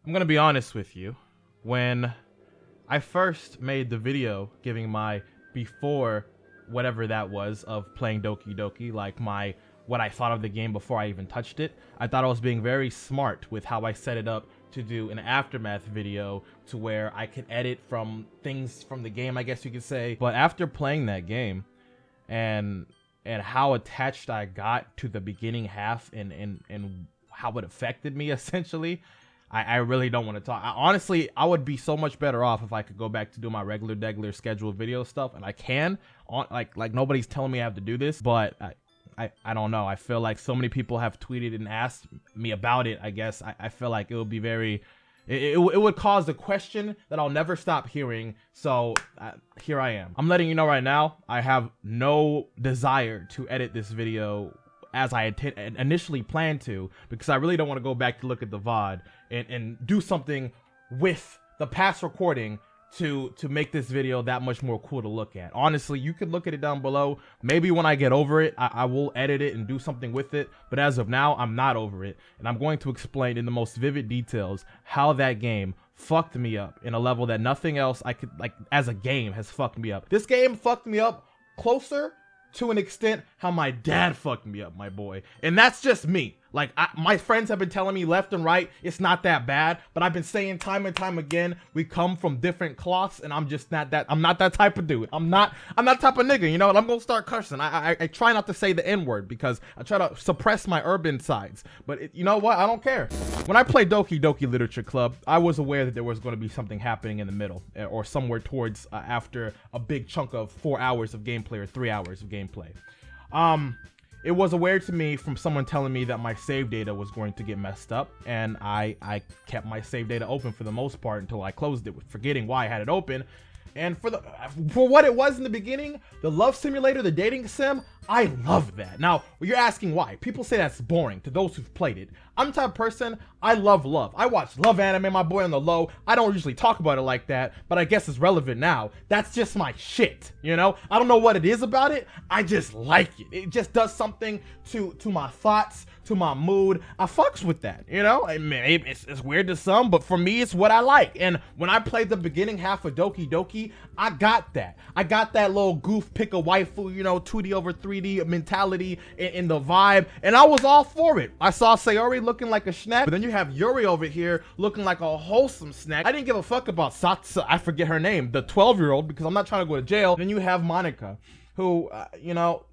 I'm gonna be honest with you. When I first made the video giving my before whatever that was of playing Doki Doki, like what I thought of the game before I even touched it, I thought I was being very smart with how I set it up to do an aftermath video to where I could edit from things from the game, I guess you could say. But after playing that game and how attached I got to the beginning half and how it affected me essentially, I really don't want to talk. Honestly, I would be so much better off if I could go back to do my regular scheduled video stuff, and I can. Like nobody's telling me I have to do this, but I don't know. I feel like so many people have tweeted and asked me about it. I guess I feel like it would be very, it would cause a question that I'll never stop hearing. So here I am. I'm letting you know right now, I have no desire to edit this video as I initially planned to, because I really don't want to go back to look at the VOD and do something with the past recording to make this video that much more cool to look at. Honestly, you could look at it down below. Maybe when I get over it, I will edit it and do something with it. But as of now, I'm not over it. And I'm going to explain in the most vivid details how that game fucked me up in a level that nothing else I could, like, as a game has fucked me up. This game fucked me up closer to an extent how my dad fucked me up, my boy. And that's just me. Like, my friends have been telling me left and right, it's not that bad. But I've been saying time and time again, we come from different cloths, and I'm just not that. I'm not that type of dude. I'm not that type of nigga. You know what? I'm gonna start cursing. I try not to say the N-word because I try to suppress my urban sides. But you know what? I don't care. When I played Doki Doki Literature Club, I was aware that there was going to be something happening in the middle, or somewhere towards after a big chunk of 4 hours of gameplay or 3 hours of gameplay. It was aware to me from someone telling me that my save data was going to get messed up, and I kept my save data open for the most part until I closed it, forgetting why I had it open. And for what it was in the beginning, the love simulator, the dating sim, I love that. Now, you're asking why. People say that's boring to those who've played it. I'm the type of person, I love love. I watch love anime, my boy on the low. I don't usually talk about it like that, but I guess it's relevant now. That's just my shit, you know? I don't know what it is about it. I just like it. It just does something to my thoughts, to my mood. I fucks with that, you know? Maybe it's weird to some, but for me, it's what I like. And when I played the beginning half of Doki Doki, I got that. I got that little goof, pick a waifu, you know, 2D over 3D mentality in the vibe, and I was all for it. I saw Sayori looking like a snack, but then you have Yuri over here looking like a wholesome snack. I didn't give a fuck about Satsu, I forget her name, the 12-year-old, because I'm not trying to go to jail. Then you have Monica, who, you know,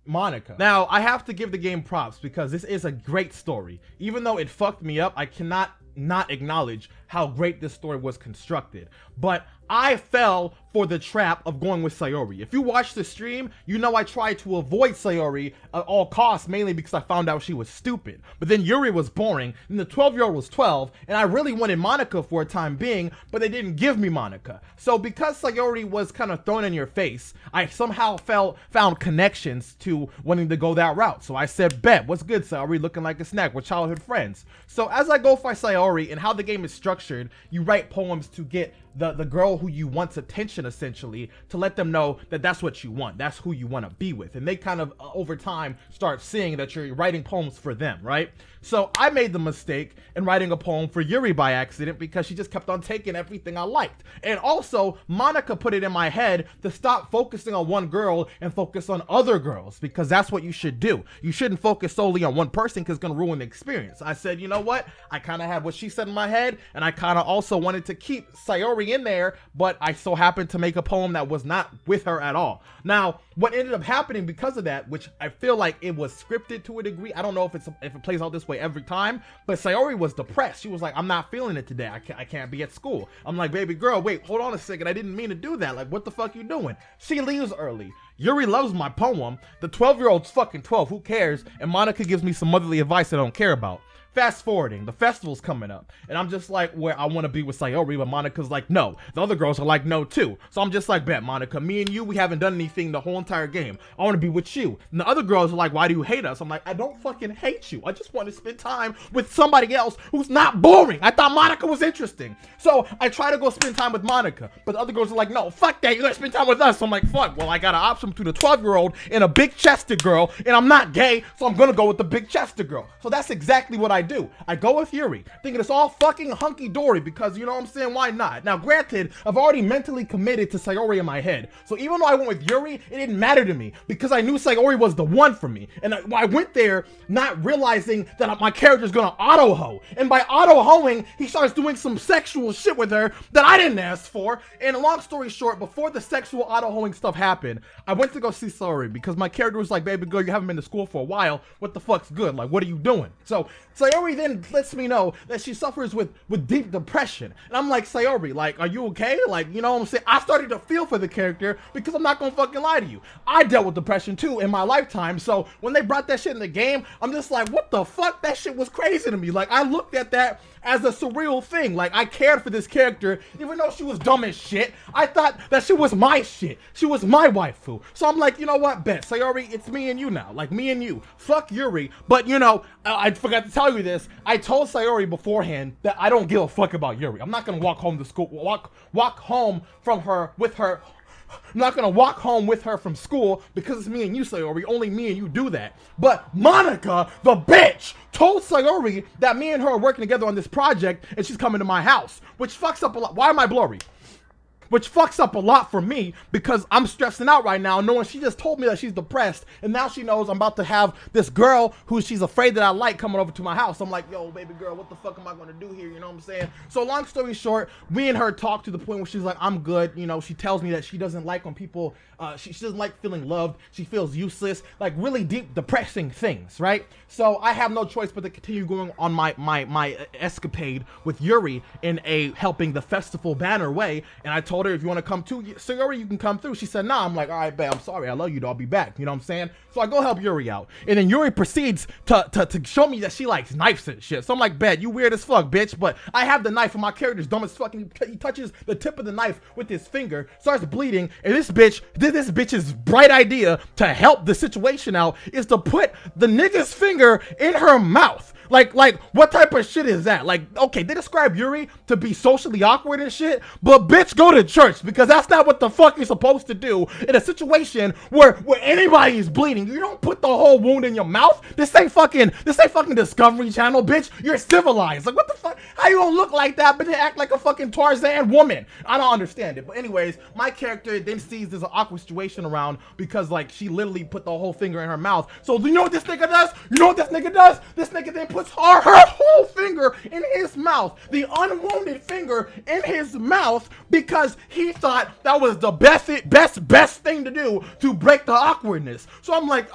Monica. Now, I have to give the game props because this is a great story. Even though it fucked me up, I cannot not acknowledge how great this story was constructed. But I fell for the trap of going with Sayori. If you watch the stream, you know I tried to avoid Sayori at all costs, mainly because I found out she was stupid. But then Yuri was boring, and the 12-year-old was 12, and I really wanted Monica for a time being, but they didn't give me Monica. So because Sayori was kind of thrown in your face, I somehow found connections to wanting to go that route. So I said, bet, what's good, Sayori? Looking like a snack. We're childhood friends. So as I go for Sayori and how the game is structured, you write poems to get the girl who you want's attention, essentially, to let them know that that's what you want, that's who you want to be with, and they kind of over time start seeing that you're writing poems for them, right? So I made the mistake in writing a poem for Yuri by accident because she just kept on taking everything I liked. And also Monica put it in my head to stop focusing on one girl and focus on other girls, because that's what you should do. You shouldn't focus solely on one person because it's gonna ruin the experience. I said, you know what, I kind of had what she said in my head, and I kind of also wanted to keep Sayori in there, but I so happened to make a poem that was not with her at all. Now, what ended up happening because of that, which I feel like it was scripted to a degree, I don't know if it plays out this way every time, but Sayori was depressed. She was like, I'm not feeling it today. I can't be at school. I'm like, baby girl, wait, hold on a second. I didn't mean to do that. Like, what the fuck you doing? She leaves early. Yuri loves my poem. The 12-year-old's fucking 12. Who cares? And Monica gives me some motherly advice I don't care about. Fast forwarding, the festival's coming up, and I'm just like, where I want to be with Sayori, but Monica's like, no. The other girls are like, no too. So I'm just like, bet, Monica, me and you, we haven't done anything the whole entire game. I want to be with you. And the other girls are like, why do you hate us? I'm like, I don't fucking hate you. I just want to spend time with somebody else who's not boring. I thought Monica was interesting. So I try to go spend time with Monica, but the other girls are like, no, fuck that. You're going to spend time with us. So I'm like, fuck. Well, I got an option between a 12-year-old and a big-chested girl, and I'm not gay, so I'm going to go with the big-chested girl. So that's exactly what I do? I go with Yuri, thinking it's all fucking hunky-dory because, you know what I'm saying, why not? Now, granted, I've already mentally committed to Sayori in my head. So even though I went with Yuri, it didn't matter to me because I knew Sayori was the one for me. And I went there not realizing that my character's gonna auto-ho. And by auto-hoing, he starts doing some sexual shit with her that I didn't ask for. And long story short, before the sexual auto-hoing stuff happened, I went to go see Sayori because my character was like, baby girl, you haven't been to school for a while. What the fuck's good? Like, what are you doing? So Sayori then lets me know that she suffers with deep depression. And I'm like, Sayori, like, are you okay? Like, you know what I'm saying? I started to feel for the character because I'm not gonna fucking lie to you. I dealt with depression too in my lifetime. So when they brought that shit in the game, I'm just like, what the fuck? That shit was crazy to me. Like, I looked at that as a surreal thing. Like, I cared for this character, even though she was dumb as shit. I thought that she was my shit. She was my waifu. So I'm like, you know what, bet, Sayori, it's me and you now. Like, me and you. Fuck Yuri. But, you know, I forgot to tell you this. I told Sayori beforehand that I don't give a fuck about Yuri. I'm not gonna walk home to school, walk home from her with her. I'm not gonna walk home with her from school because it's me and you, Sayori. Only me and you do that. But Monica, the bitch, told Sayori that me and her are working together on this project and she's coming to my house, which fucks up a lot. Why am I blurry? Which fucks up a lot for me because I'm stressing out right now knowing she just told me that she's depressed and now she knows I'm about to have this girl who she's afraid that I like coming over to my house. I'm like, yo, baby girl, what the fuck am I gonna do here? You know what I'm saying? So long story short, me and her talk to the point where she's like, I'm good. You know, she tells me that she doesn't like when people, she doesn't like feeling loved. She feels useless, like really deep, depressing things, right? So I have no choice but to continue going on my escapade with Yuri in a helping the festival banner way. And I told her, if you want to come too, Sayori, you can come through. She said, nah. I'm like, all right, babe, I'm sorry. I love you, though. I'll be back. You know what I'm saying? So I go help Yuri out. And then Yuri proceeds to show me that she likes knives and shit. So I'm like, bet, you weird as fuck, bitch. But I have the knife and my character's dumb as fuck. And he touches the tip of the knife with his finger, starts bleeding. And this bitch's bright idea to help the situation out is to put the nigga's finger in her mouth. Like, what type of shit is that? Like, okay, they describe Yuri to be socially awkward and shit, but bitch, go to church because that's not what the fuck you're supposed to do in a situation where anybody is bleeding. You don't put the whole wound in your mouth. This ain't fucking Discovery Channel, bitch. You're civilized. Like, what the fuck? How you gonna look like that, but then act like a fucking Tarzan woman? I don't understand it. But anyways, my character then sees there's an awkward situation around because, like, she literally put the whole finger in her mouth. So you know what this nigga does? You know what this nigga does? This nigga then puts her whole finger in his mouth, the unwounded finger in his mouth, because he thought that was the best thing to do to break the awkwardness. So I'm like,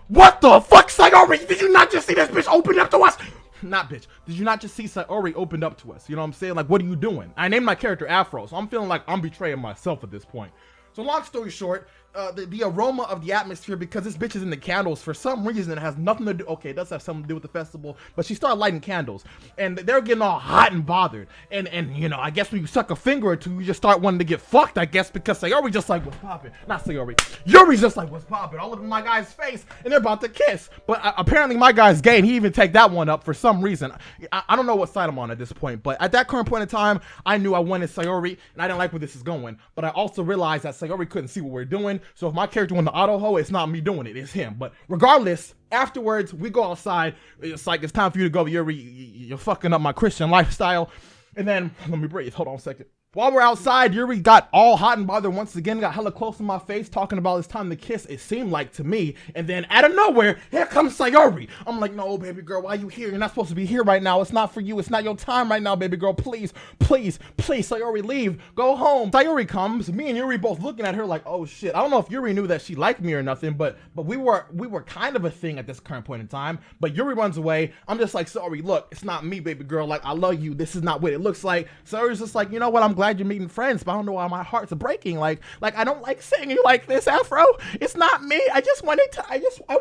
what the fuck, Sayori? Did you not just see this bitch open up to us? Not bitch. Did you not just see Sayori opened up to us? You know what I'm saying? Like, what are you doing? I named my character Afro, so I'm feeling like I'm betraying myself at this point. So long story short, the aroma of the atmosphere, because this bitch is in the candles for some reason, it has nothing to do, okay, it does have something to do with the festival, but she started lighting candles and they're getting all hot and bothered, and you know, I guess when you suck a finger or two, you just start wanting to get fucked, I guess, because Sayori just like, what's popping? Not Sayori, Yuri's just like, what's popping? All over my guy's face, and they're about to kiss, but apparently my guy's gay and he even take that one up for some reason. I don't know what side I'm on at this point, but at that current point in time, I knew I wanted Sayori and I didn't like where this is going, but I also realized that Sayori couldn't see what we're doing. So if my character went to auto ho, it's not me doing it, it's him. But regardless, afterwards we go outside. It's like, it's time for you to go. You're fucking up my Christian lifestyle. And then let me breathe. Hold on a second. While we're outside, Yuri got all hot and bothered once again, got hella close in my face, talking about it's time to kiss, it seemed like to me. And then out of nowhere, here comes Sayori. I'm like, no, baby girl, why are you here? You're not supposed to be here right now. It's not for you. It's not your time right now, baby girl. Please, please, please, Sayori, leave. Go home. Sayori comes. Me and Yuri both looking at her like, oh shit. I don't know if Yuri knew that she liked me or nothing, but we were kind of a thing at this current point in time. But Yuri runs away. I'm just like, sorry, look, it's not me, baby girl. Like, I love you. This is not what it looks like. Sayori's just like, you know what? I'm glad you're meeting friends, but I don't know why my heart's breaking. Like I don't like seeing you like this, Afro. It's not me. I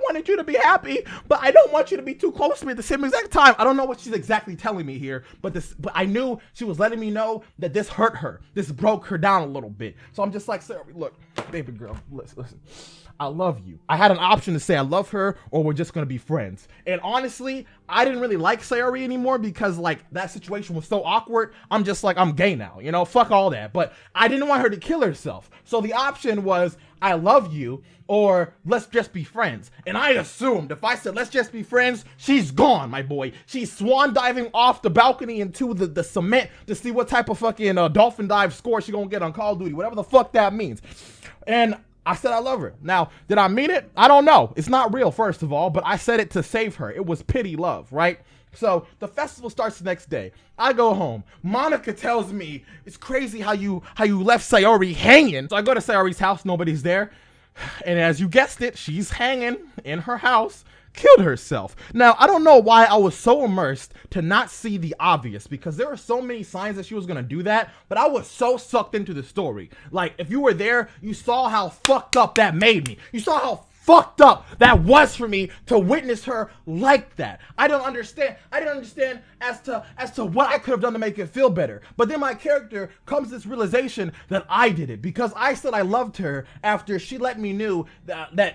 wanted you to be happy, but I don't want you to be too close to me at the same exact time. I don't know what she's exactly telling me here, but I knew she was letting me know that this hurt her. This broke her down a little bit. So I'm just like, Sarah, look, baby girl, listen. I love you. I had an option to say I love her or we're just gonna be friends. And honestly, I didn't really like Sayori anymore because like that situation was so awkward. I'm just like, I'm gay now, you know, fuck all that. But I didn't want her to kill herself. So the option was I love you or let's just be friends. And I assumed if I said let's just be friends, she's gone, my boy. She's swan diving off the balcony into the cement to see what type of fucking dolphin dive score she gonna get on Call of Duty, whatever the fuck that means. And I said I love her. Now, did I mean it? I don't know. It's not real, first of all, but I said it to save her. It was pity love, right? So the festival starts the next day. I go home. Monica tells me it's crazy how you left Sayori hanging. So I go to Sayori's house. Nobody's there. And as you guessed it, she's hanging in her house, killed herself. Now, I don't know why I was so immersed to not see the obvious, because there were so many signs that she was gonna do that, but I was so sucked into the story. Like, if you were there, you saw how fucked up that made me. You saw how fucked up that was for me to witness her like that. I didn't understand as to what I could have done to make it feel better. But then my character comes to this realization that I did it because I said I loved her after she let me know that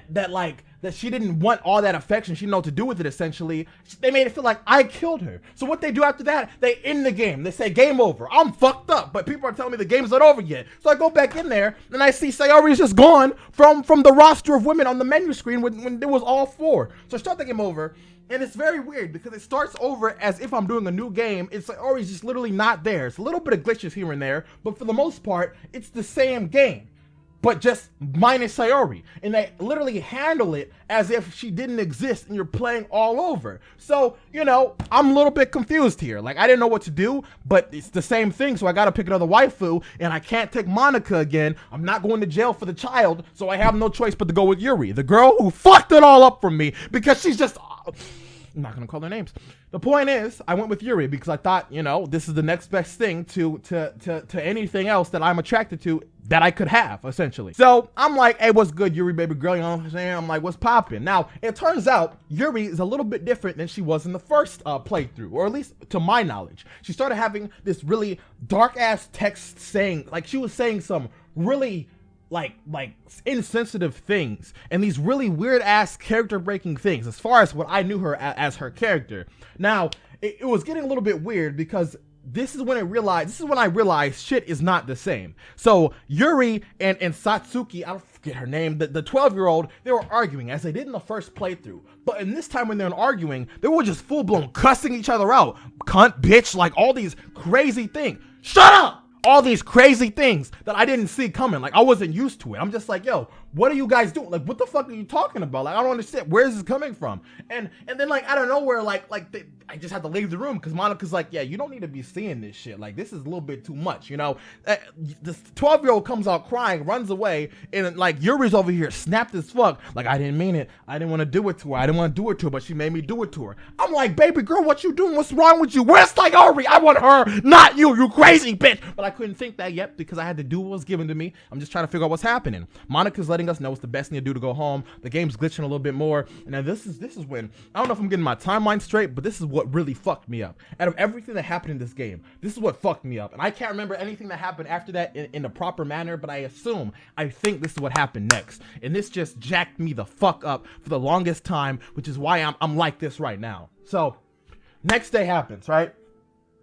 she didn't want all that affection. She didn't know what to do with it, essentially. They made it feel like I killed her. So what they do after that, they end the game. They say game over. I'm fucked up, but people are telling me the game's not over yet. So I go back in there and I see Sayori's just gone from the roster of women on the menu screen when there was all 4. So I start the game over. And it's very weird because it starts over as if I'm doing a new game. It's like, Ori's just literally not there. It's a little bit of glitches here and there, but for the most part, it's the same game, but just minus Sayori. And they literally handle it as if she didn't exist and you're playing all over. So, you know, I'm a little bit confused here. Like, I didn't know what to do, but it's the same thing. So I got to pick another waifu and I can't take Monica again. I'm not going to jail for the child. So I have no choice but to go with Yuri, the girl who fucked it all up for me because she's just... I'm not gonna call their names. The point is, I went with Yuri because I thought, you know, this is the next best thing to anything else that I'm attracted to that I could have, essentially. So I'm like, hey, what's good, Yuri, baby girl? You know what I'm saying? I'm like, what's poppin'? Now, it turns out Yuri is a little bit different than she was in the first playthrough, or at least to my knowledge. She started having this really dark ass text saying, like, she was saying some really like insensitive things and these really weird ass character breaking things as far as what I knew her as her character. Now it was getting a little bit weird because this is when I realized shit is not the same. So Yuri and Satsuki, I don't forget her name, the 12-year-old, they were arguing as they did in the first playthrough. But in this time when they're arguing, they were just full-blown cussing each other out. Cunt, bitch, like all these crazy things. Shut up! All these crazy things that I didn't see coming. Like, I wasn't used to it. I'm just like, yo, what are you guys doing? Like, what the fuck are you talking about? Like, I don't understand. Where is this coming from? And then, like, out of nowhere, I just had to leave the room because Monica's like, yeah, you don't need to be seeing this shit. Like, this is a little bit too much, you know? This 12-year-old comes out crying, runs away, and, like, Yuri's over here snapped as fuck. Like, I didn't mean it. I didn't want to do it to her. I didn't want to do it to her, but she made me do it to her. I'm like, baby girl, what you doing? What's wrong with you? Where's Sayori? I want her, not you, you crazy bitch. But I couldn't think that yet because I had to do what was given to me. I'm just trying to figure out what's happening. Monica's letting us know it's the best thing to do to go home. The game's glitching a little bit more. And now this is when, I don't know if I'm getting my timeline straight, but this is what really fucked me up. Out of everything that happened in this game, this is what fucked me up. And I can't remember anything that happened after that in the proper manner, but I think this is what happened next. And this just jacked me the fuck up for the longest time, which is why I'm like this right now. So, next day happens, right?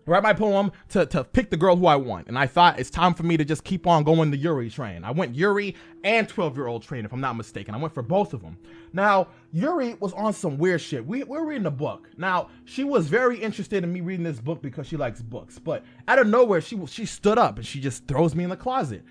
Write my poem to pick the girl who I want. And I thought it's time for me to just keep on going the Yuri train. I went Yuri and 12-year-old train, if I'm not mistaken. I went for both of them. Now, Yuri was on some weird shit. We're reading a book. Now, she was very interested in me reading this book because she likes books. But out of nowhere, she stood up and she just throws me in the closet.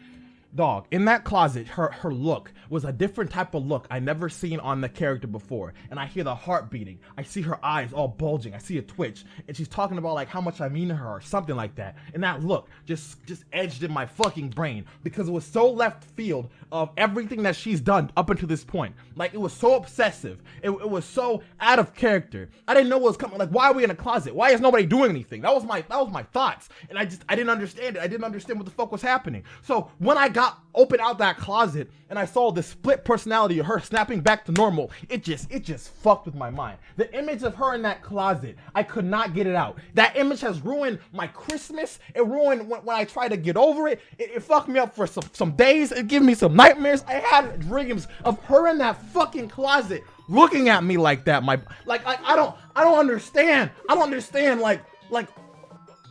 Dog, in that closet, her look was a different type of look I never seen on the character before. And I hear the heart beating. I see her eyes all bulging. I see a twitch. And she's talking about like how much I mean to her or something like that. And that look just edged in my fucking brain because it was so left field of everything that she's done up until this point. Like, it was so obsessive. It was so out of character. I didn't know what was coming. Like, why are we in a closet? Why is nobody doing anything? That was my thoughts. And I didn't understand it. I didn't understand what the fuck was happening. So when I got opened out that closet and I saw the split personality of her snapping back to normal, it just fucked with my mind. The image of her in that closet, I could not get it out. That image has ruined my Christmas. It ruined when I tried to get over it. It fucked me up for some days. It gave me some nightmares. I had dreams of her in that fucking closet looking at me like that. I don't understand. I don't understand like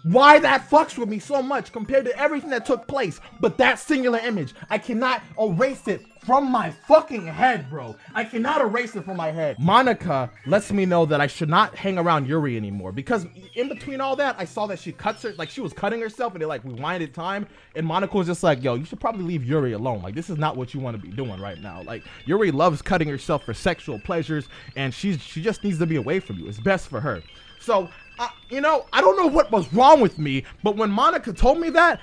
why that fucks with me so much compared to everything that took place. But that singular image, I cannot erase it from my fucking head, bro. I cannot erase it from my head. Monica lets me know that I should not hang around Yuri anymore, because in between all that, I saw that she cuts her, like she was cutting herself and it like rewinded time. And Monica was just like, yo, you should probably leave Yuri alone. Like, this is not what you want to be doing right now. Like, Yuri loves cutting herself for sexual pleasures and she just needs to be away from you. It's best for her. So, you know, I don't know what was wrong with me, but when Monica told me that,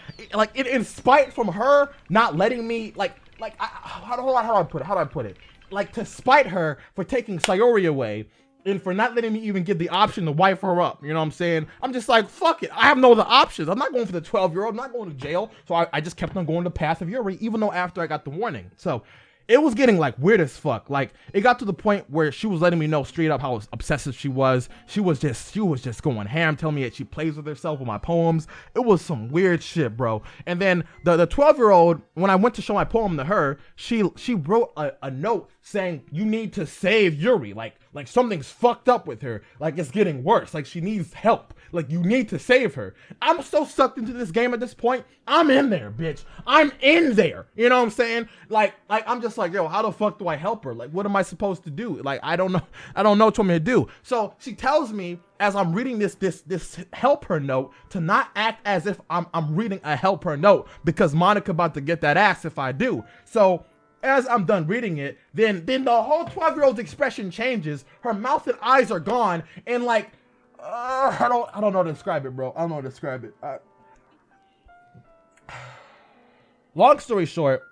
in spite from her not letting me, how do I put it? Like, to spite her for taking Sayori away and for not letting me even get the option to wife her up, you know what I'm saying? I'm just like, fuck it. I have no other options. I'm not going for the 12-year-old. I'm not going to jail. So I just kept on going the path of Yuri, even though after I got the warning. So it was getting like weird as fuck. Like, it got to the point where she was letting me know straight up how obsessive she was. She was just going ham, telling me that she plays with herself with my poems. It was some weird shit, bro. And then the 12-year-old, when I went to show my poem to her, she wrote a note saying, you need to save Yuri. Like something's fucked up with her. Like, it's getting worse. Like, she needs help. Like, you need to save her. I'm so sucked into this game at this point. I'm in there, bitch. I'm in there. You know what I'm saying? Like I'm just like, yo, how the fuck do I help her? Like, what am I supposed to do? Like, I don't know what you want me to do. So she tells me as I'm reading this help her note to not act as if I'm reading a help her note, because Monica about to get that ass if I do. So as I'm done reading it, then the whole 12-year-old's expression changes. Her mouth and eyes are gone, and like, I don't know how to describe it, bro. I don't know how to describe it. Long story short,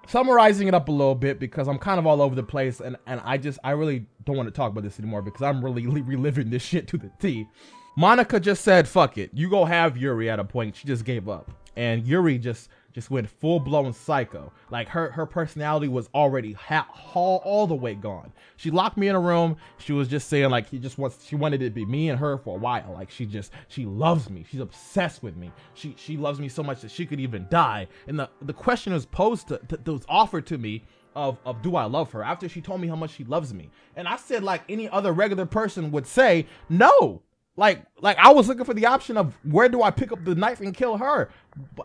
summarizing it up a little bit, because I'm kind of all over the place, and I really don't want to talk about this anymore because I'm really reliving this shit to the T. Monica just said, fuck it. You go have Yuri at a point. She just gave up. And Yuri just went full-blown psycho. Like, her personality was already all the way gone. She locked me in a room. She was just saying, like, she wanted it to be me and her for a while. Like, she loves me. She's obsessed with me. She loves me so much that she could even die. And the question was posed was offered to me of do I love her, after she told me how much she loves me. And I said, like any other regular person would say, no. Like I was looking for the option of where do I pick up the knife and kill her.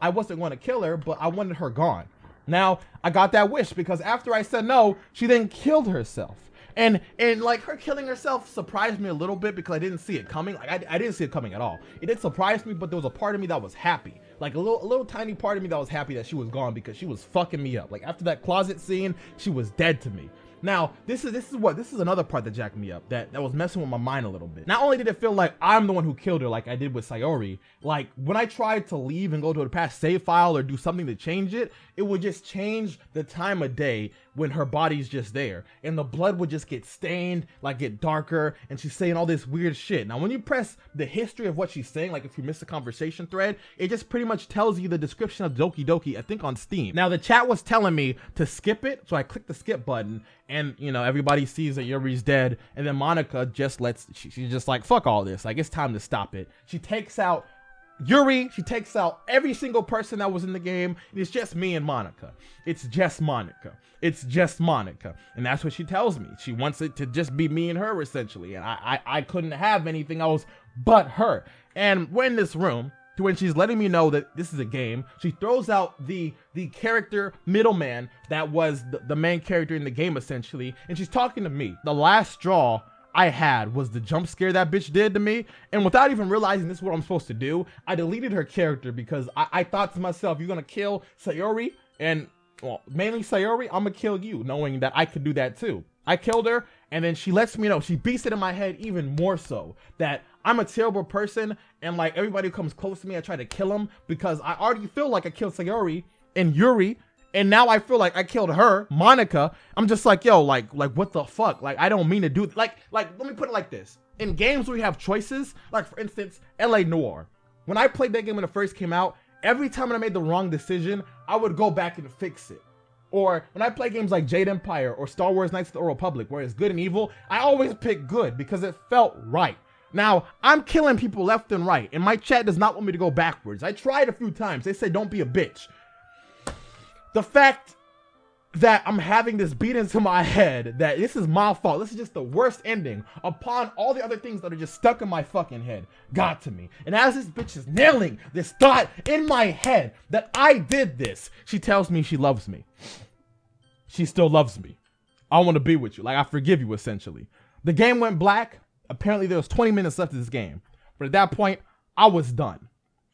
I wasn't going to kill her, but I wanted her gone. Now I got that wish, because after I said no, she then killed herself. And like, her killing herself surprised me a little bit, because I didn't see it coming. Like, I didn't see it coming at all. It did surprise me, but there was a part of me that was happy. Like a little tiny part of me that was happy that she was gone, because she was fucking me up. Like, after that closet scene, she was dead to me. Now, this is another part that jacked me up, that was messing with my mind a little bit. Not only did it feel like I'm the one who killed her, like I did with Sayori, like when I tried to leave and go to the past save file or do something to change it, it would just change the time of day when her body's just there, and the blood would just get stained, like get darker, and she's saying all this weird shit. Now, when you press the history of what she's saying, like if you miss a conversation thread, it just pretty much tells you the description of Doki Doki, I think on Steam. Now, the chat was telling me to skip it, so I clicked the skip button, and you know, everybody sees that Yuri's dead, and then Monica just she's just like, fuck all this, like it's time to stop it. She takes out Yuri, she takes out every single person that was in the game. It's just me and Monica. It's just Monica. It's just Monica. And that's what she tells me. She wants it to just be me and her, essentially. And I couldn't have anything else but her. And we're in this room to when she's letting me know that this is a game. She throws out the character middleman that was the main character in the game, essentially. And she's talking to me. The last straw I had was the jump scare that bitch did to me, and without even realizing this is what I'm supposed to do, I deleted her character, because I thought to myself, you're gonna kill Sayori, and well, mainly Sayori, I'm gonna kill you, knowing that I could do that too. I killed her, and then she lets me know, she beats it in my head even more so, that I'm a terrible person, and like everybody who comes close to me, I try to kill them, because I already feel like I killed Sayori and Yuri, and now I feel like I killed her, Monica. I'm just like, yo, like what the fuck? Like, I don't mean to do, like, let me put it like this. In games where you have choices, like for instance, LA Noire. When I played that game when it first came out, every time when I made the wrong decision, I would go back and fix it. Or when I play games like Jade Empire or Star Wars Knights of the Old Republic, where it's good and evil, I always pick good because it felt right. Now, I'm killing people left and right, and my chat does not want me to go backwards. I tried a few times. They said, don't be a bitch. The fact that I'm having this beat into my head that this is my fault, this is just the worst ending upon all the other things that are just stuck in my fucking head, got to me. And as this bitch is nailing this thought in my head that I did this, she tells me she loves me. She still loves me. I want to be with you. Like, I forgive you, essentially. The game went black. Apparently, there was 20 minutes left of this game. But at that point, I was done.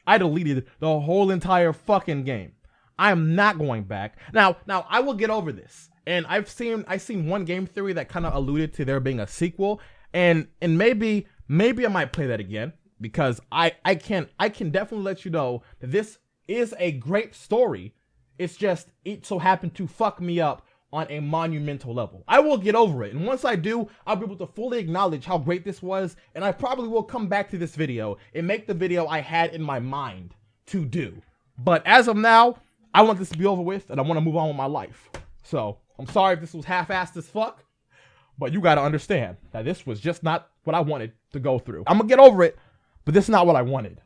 I deleted the whole entire fucking game. I am not going back. Now, I will get over this. And I've seen one game theory that kind of alluded to there being a sequel. And maybe I might play that again. Because I can definitely let you know that this is a great story. It's just, it so happened to fuck me up on a monumental level. I will get over it. And once I do, I'll be able to fully acknowledge how great this was. And I probably will come back to this video and make the video I had in my mind to do. But as of now, I want this to be over with and I want to move on with my life. So I'm sorry if this was half-assed as fuck, but you got to understand that this was just not what I wanted to go through. I'm gonna get over it, but this is not what I wanted.